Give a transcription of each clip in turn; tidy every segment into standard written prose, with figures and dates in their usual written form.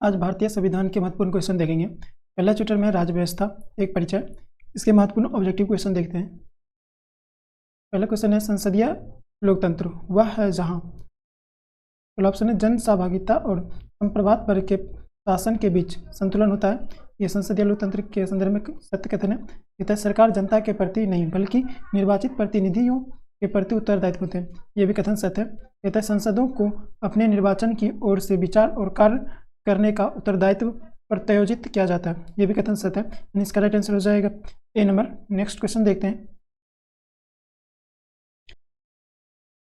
आज भारतीय संविधान के महत्वपूर्ण क्वेश्चन देखेंगे। पहला चैप्टर में राज्य व्यवस्था एक परिचय, इसके महत्वपूर्ण ऑब्जेक्टिव क्वेश्चन देखते हैं। पहला क्वेश्चन है संसदीय लोकतंत्र वह है जहां। पहला ऑप्शन है जन सहभागिता और संप्रभुत्व वर्ग के शासन के बीच संतुलन होता है। यह संसदीय लोकतंत्र के संदर्भ में सत्य कथन है। कहता है सरकार जनता के प्रति नहीं बल्कि निर्वाचित प्रतिनिधियों के प्रति उत्तरदायित्व होते हैं। यह भी कथन सत्य है। कहता है संसदों को अपने निर्वाचन की ओर से विचार और कार्य करने का उत्तरदायित्व प्रत्यायोजित किया जाता है। यह भी कथन सत्य है। इसका राइट आंसर हो जाएगा ए नंबर। नेक्स्ट क्वेश्चन देखते हैं।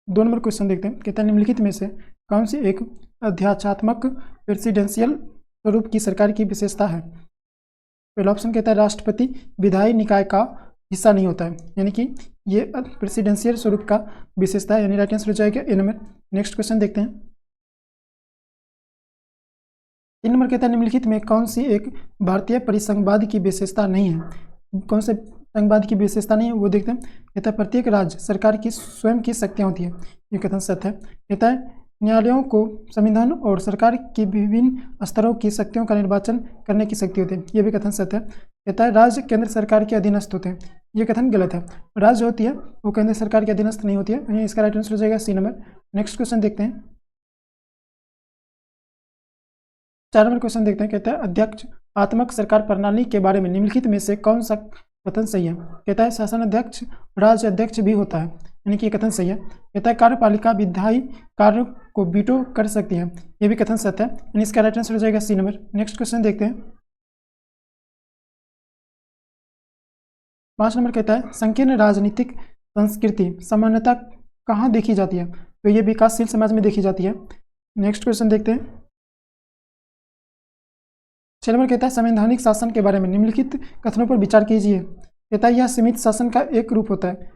2 नंबर क्वेश्चन देखते हैं। कहता है निम्नलिखित में से कौन सी एक अध्यात्मात्मक प्रेसिडेंशियल स्वरूप की सरकार की विशेषता है। पहला ऑप्शन कहता है राष्ट्रपति विधायी निकाय का हिस्सा नहीं होता है, यानी कि ये प्रेसिडेंशियल स्वरूप का विशेषता है, यानी राइट आंसर हो जाएगा ए नंबर। नेक्स्ट क्वेश्चन देखते हैं। 3 नंबर कहता है निम्नलिखित में कौन सी एक भारतीय परिसंघवाद की विशेषता नहीं है। कौन से संघवाद की विशेषता नहीं है वो देखते हैं। कहता है प्रत्येक राज्य सरकार की स्वयं की शक्तियाँ होती है। ये कथन सत्य है। कहता है न्यायालयों को संविधान और सरकार की विभिन्न स्तरों की शक्तियों का निर्वाचन करने की शक्ति होती है। ये भी कथन सत्य है। कहता है राज्य केंद्र सरकार के अधीनस्थ होते हैं। ये कथन गलत है। राज्य होती है वो केंद्र सरकार के अधीनस्थ नहीं होती है। इसका राइट आंसर हो जाएगा सी नंबर। नेक्स्ट क्वेश्चन देखते हैं। 4 नंबर क्वेश्चन देखते हैं। कहता है अध्यक्षात्मक सरकार प्रणाली के बारे में निम्नलिखित में से कौन सा कथन सही है। कहता है शासन अध्यक्ष राज्य अध्यक्ष भी होता है, यानी कि कथन सही है। कहता है कार्यपालिका विधायी कार्यों को वीटो कर सकती है। यह भी कथन सत्य है, यानी इसका राइट आंसर हो जाएगा सी नंबर। नेक्स्ट क्वेश्चन देखते हैं। 5 नंबर कहता है संकीर्ण राजनीतिक संस्कृति सामान्यतः कहाँ देखी जाती है। तो ये विकासशील समाज में देखी जाती है। नेक्स्ट क्वेश्चन देखते हैं। 6 नंबर कहता है संवैधानिक शासन के बारे में निम्नलिखित कथनों पर विचार कीजिए। कहता है यह सीमित शासन का एक रूप होता है।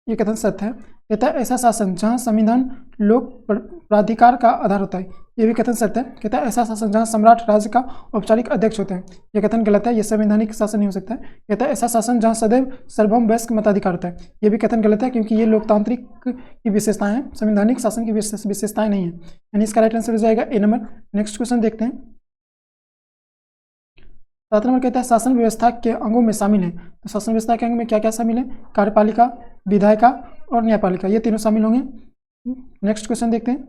यह कथन सत्य है। कहता है ऐसा शासन जहां संविधान लोक प्राधिकार का आधार होता है। यह भी कथन सत्य है। कहता है ऐसा शासन जहां सम्राट राज्य का औपचारिक अध्यक्ष होता है। यह कथन गलत है। यह संवैधानिक शासन नहीं हो सकता है। कहता है ऐसा शासन जहां सदैव सार्वभौम वयस्क मताधिकार होता है। यह भी कथन गलत है, क्योंकि ये लोकतांत्रिक की विशेषताएं हैं, संवैधानिक शासन की विशेषताएं नहीं है, यानी इसका राइट आंसर हो जाएगा ए नंबर। नेक्स्ट क्वेश्चन देखते हैं। 7 नंबर कहता है शासन व्यवस्था के अंगों में शामिल है। तो शासन व्यवस्था के अंग में क्या क्या शामिल है। कार्यपालिका, विधायिका और न्यायपालिका, ये तीनों शामिल होंगे। नेक्स्ट क्वेश्चन देखते हैं।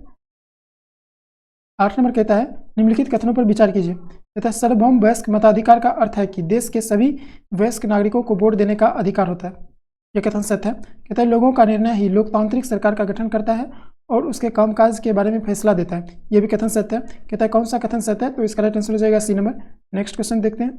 8 नंबर कहता है निम्नलिखित कथनों पर विचार कीजिए। कहता है सार्वभौम वयस्क मताधिकार का अर्थ है कि देश के सभी वयस्क नागरिकों को वोट देने का अधिकार होता है। यह कथन सत्य है। कहता है लोगों का निर्णय ही लोकतांत्रिक सरकार का गठन करता है और उसके कामकाज के बारे में फैसला देता है। यह भी कथन सत्य है। कहता है कौन सा कथन सत्य है। तो इसका राइट आंसर हो जाएगा सी नंबर। नेक्स्ट क्वेश्चन देखते हैं।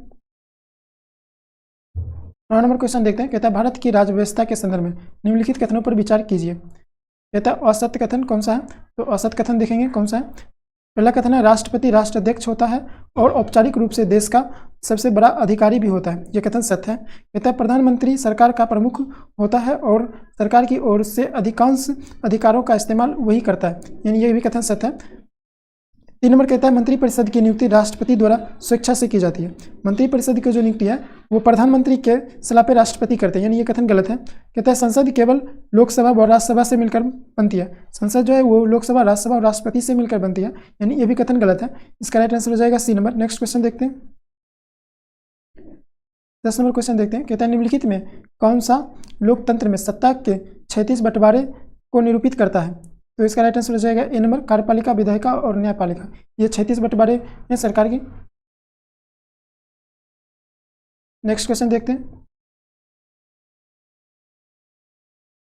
9 नंबर क्वेश्चन देखते हैं। कहता है भारत की राज्य व्यवस्था के संदर्भ में निम्नलिखित कथनों पर विचार कीजिए। कहता है असत्य कथन कौन सा है। तो असत्य कथन देखेंगे कौन सा है। पहला कथन है राष्ट्रपति राष्ट्राध्यक्ष होता है और औपचारिक रूप से देश का सबसे बड़ा अधिकारी भी होता है। यह कथन सत्य है। कहता है प्रधानमंत्री सरकार का प्रमुख होता है और सरकार की ओर से अधिकांश अधिकारों का इस्तेमाल वही करता है, यानी यह भी कथन सत्य है। 3 नंबर कहता है मंत्रिपरिषद की नियुक्ति राष्ट्रपति द्वारा स्वेच्छा से की जाती है। मंत्रिपरिषद की जो नियुक्ति है वो प्रधानमंत्री के सलाह पे राष्ट्रपति करते हैं, यानी ये कथन गलत है। कहता है संसद केवल लोकसभा और राज्यसभा से मिलकर बनती है। संसद जो है वो लोकसभा, राज्यसभा और राष्ट्रपति से मिलकर बनती है, यानी ये भी कथन गलत है। इसका राइट आंसर हो जाएगा सी नंबर। नेक्स्ट क्वेश्चन देखते हैं। 10 नंबर क्वेश्चन देखते हैं। कहता है निम्नलिखित में कौन सा लोकतंत्र में सत्ता के 36 बंटवारे को निरूपित करता है। तो इसका राइट आंसर हो जाएगा ए नंबर कार्यपालिका, विधायिका और न्यायपालिका, ये 36 बंटवारे हैं सरकार की। नेक्स्ट क्वेश्चन देखते हैं।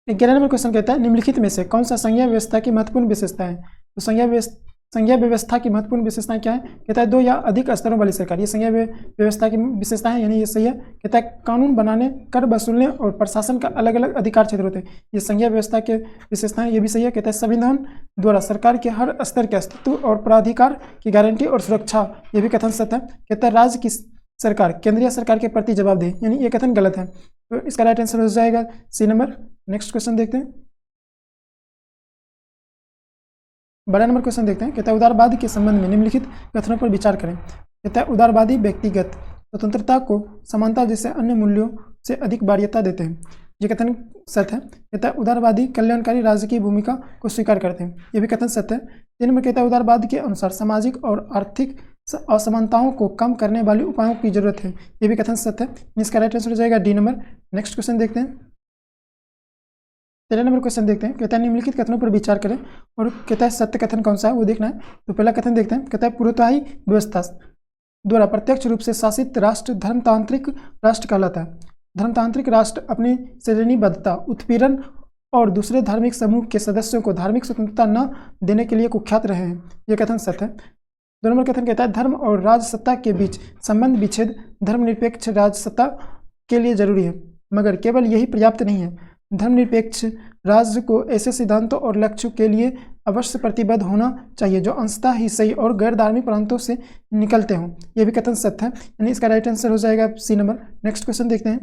11 नंबर क्वेश्चन कहता है निम्नलिखित में से कौन सा संघीय व्यवस्था की महत्वपूर्ण विशेषता है। तो संघीय व्यवस्था की महत्वपूर्ण विशेषताएं क्या है। कहता है 2 या अधिक स्तरों वाली सरकार, ये संघीय व्यवस्था की विशेषता है, यानी ये सही है। कहता है कानून बनाने, कर वसूलने और प्रशासन का अलग अलग अधिकार क्षेत्र होते हैं, ये संघीय व्यवस्था के विशेषताएं, ये भी सही है। कहता है संविधान द्वारा सरकार के हर स्तर के अस्तित्व और प्राधिकार की गारंटी और सुरक्षा, ये भी कथन सत्य है। कहता है राज्य की सरकार केंद्रीय सरकार के प्रति जवाबदेह, यानी ये कथन गलत है। तो इसका राइट आंसर हो जाएगा सी नंबर। नेक्स्ट क्वेश्चन देखते हैं। 12 नंबर क्वेश्चन देखते हैं। कहता है उदारवाद के संबंध में निम्नलिखित कथनों पर विचार करें। कहता है उदारवादी व्यक्तिगत स्वतंत्रता को समानता जैसे अन्य मूल्यों से अधिक वरीयता देते हैं। ये कथन सत्य है। कहता है उदारवादी कल्याणकारी राज्य की भूमिका को स्वीकार करते हैं, ये भी कथन सत्य है। 3 नंबर कहता है उदारवाद के अनुसार सामाजिक और आर्थिक असमानताओं को कम करने वाले उपायों की जरूरत है, ये भी कथन सत्य है। इसका राइट आंसर हो जाएगा डी नंबर। नेक्स्ट क्वेश्चन देखते हैं। 13 नंबर क्वेश्चन देखते हैं। कहता है निम्नलिखित कथनों पर विचार करें और कहता है सत्य कथन कौन सा है वो देखना है। तो पहला कथन देखते हैं। कहता है पूर्वताई व्यवस्था द्वारा प्रत्यक्ष रूप से शासित राष्ट्र धर्मतांत्रिक राष्ट्र कहलाता है। धर्मतांत्रिक राष्ट्र अपनी श्रेणीबद्धता, उत्पीड़न और दूसरे धार्मिक समूह के सदस्यों को धार्मिक स्वतंत्रता न देने के लिए कुख्यात रहे हैं, यह कथन सत्य है। 2 नंबर कथन कहता है धर्म और राजसत्ता के बीच संबंध विच्छेद धर्मनिरपेक्ष राजसत्ता के लिए जरूरी है, मगर केवल यही पर्याप्त नहीं है। धर्मनिरपेक्ष राज्य को ऐसे सिद्धांतों और लक्ष्यों के लिए अवश्य प्रतिबद्ध होना चाहिए जो अंशतः ही सही और गैर धार्मिक प्रांतों से निकलते हों, यह भी कथन सत्य है। यानी इसका राइट आंसर हो जाएगा सी नंबर। नेक्स्ट क्वेश्चन देखते हैं।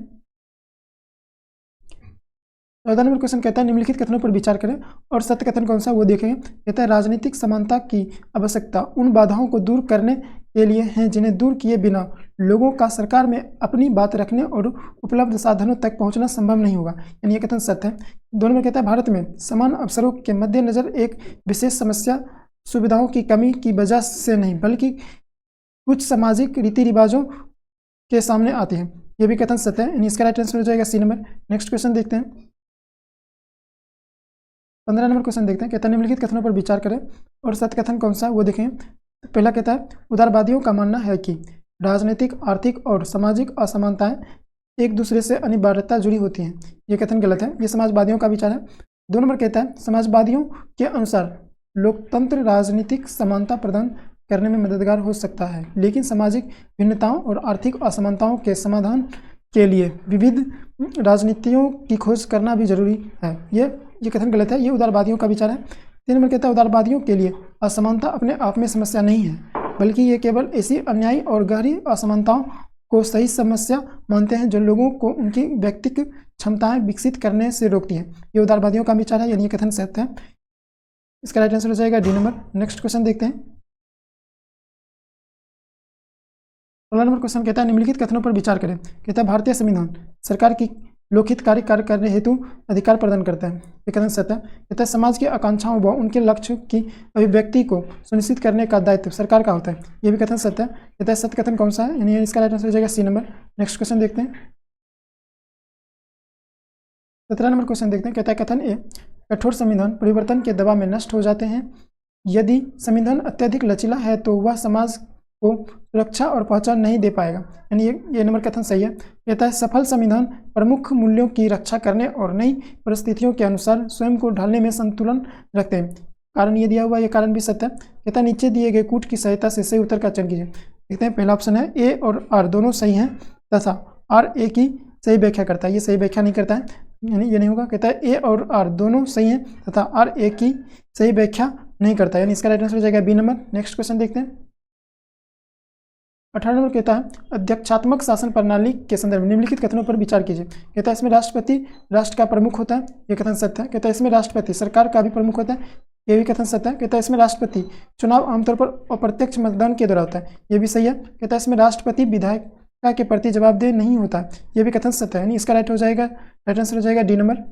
14 नंबर क्वेश्चन कहता है निम्नलिखित कथनों पर विचार करें और सत्य कथन कौन सा वो देखेंगे। कहता है राजनीतिक समानता की आवश्यकता उन बाधाओं को दूर करने के लिए है जिन्हें दूर किए बिना लोगों का सरकार में अपनी बात रखने और उपलब्ध साधनों तक पहुंचना संभव नहीं होगा, यानी ये कथन सत्य है। 2 नंबर कहता है भारत में समान अवसरों के मद्देनजर एक विशेष समस्या सुविधाओं की कमी की वजह से नहीं बल्कि कुछ सामाजिक रीति रिवाजों के सामने आती है, यह भी कथन सत्य है। यानी इसका राइट आंसर हो जाएगा सी नंबर। नेक्स्ट क्वेश्चन देखते हैं। 15 नंबर क्वेश्चन देखते हैं। कहता है निम्नलिखित कथनों पर विचार करें और सत्य कथन कौन सा है वो देखें। तो पहला कहता है उदारवादियों का मानना है कि राजनीतिक, आर्थिक और सामाजिक असमानताएं एक दूसरे से अनिवार्यता जुड़ी होती हैं, ये कथन गलत है, ये समाजवादियों का विचार है। 2 नंबर कहता है समाजवादियों के अनुसार लोकतंत्र राजनीतिक समानता प्रदान करने में मददगार हो सकता है, लेकिन सामाजिक भिन्नताओं और आर्थिक असमानताओं के समाधान के लिए विविध राजनीतियों की खोज करना भी जरूरी है, ये कथन गलत है, ये उदारवादियों का विचार है। 3 नंबर कहता है उदारवादियों के लिए असमानता अपने आप में समस्या नहीं है, बल्कि ये केवल ऐसी अन्यायी और गहरी असमानताओं को सही समस्या मानते हैं जो लोगों को उनकी व्यक्तिगत क्षमताएं विकसित करने से रोकती है, ये उदारवादियों का विचार है, यानी ये कथन सत्य है। इसका राइट आंसर हो जाएगा डी नंबर। नेक्स्ट क्वेश्चन देखते हैं। 16 नंबर क्वेश्चन कहता है निम्नलिखित कथनों पर विचार करें। कहता है भारतीय संविधान सरकार की लोकहित कार्य करने हेतु अधिकार प्रदान करता है, ये कथन सत्य है। कहता है समाज की आकांक्षाओं व उनके लक्ष्य की अभिव्यक्ति को सुनिश्चित करने का दायित्व सरकार का होता है, ये भी कथन सत्य है। कहता है सत्य कथन कौन सा है, यानी इसका राइट आंसर हो जाएगा सी नंबर। नेक्स्ट क्वेश्चन देखते हैं। 17 नंबर क्वेश्चन देखते हैं। कहता है कथन ए कठोर संविधान परिवर्तन के दबाव में नष्ट हो जाते हैं। यदि संविधान अत्यधिक लचीला है तो वह समाज को सुरक्षा और पहचान नहीं दे पाएगा, यानी ये नंबर कथन सही है। कहता है सफल संविधान प्रमुख मूल्यों की रक्षा करने और नई परिस्थितियों के अनुसार स्वयं को ढालने में संतुलन रखते हैं। कारण ये दिया हुआ, ये कारण भी सत्य है। कहता है नीचे दिए गए कूट की सहायता से सही उत्तर का चयन कीजिए। देखते हैं, पहला ऑप्शन है ए और आर दोनों सही हैं तथा आर ए की सही व्याख्या करता है, ये सही व्याख्या नहीं करता है, यानी ये नहीं होगा। कहता है ए और आर दोनों सही हैं तथा आर ए की सही व्याख्या नहीं करता है, यानी इसका राइट आंसर हो जाएगा बी नंबर। नेक्स्ट क्वेश्चन देखते हैं। 18 नंबर कहता है अध्यक्षात्मक शासन प्रणाली के संदर्भ में निम्नलिखित कथनों पर विचार कीजिए। कहता है इसमें राष्ट्रपति राष्ट्र का प्रमुख होता है, ये कथन सत्य है। कहता है इसमें राष्ट्रपति सरकार का भी प्रमुख होता है, ये भी कथन सत्य है। कहता है इसमें राष्ट्रपति चुनाव आमतौर पर अप्रत्यक्ष मतदान के द्वारा होता है, ये भी सही है। कहता है इसमें राष्ट्रपति विधायिका के प्रति जवाबदेह नहीं होता है, ये भी कथन सत्य है, यानी इसका राइट आंसर हो जाएगा डी नंबर।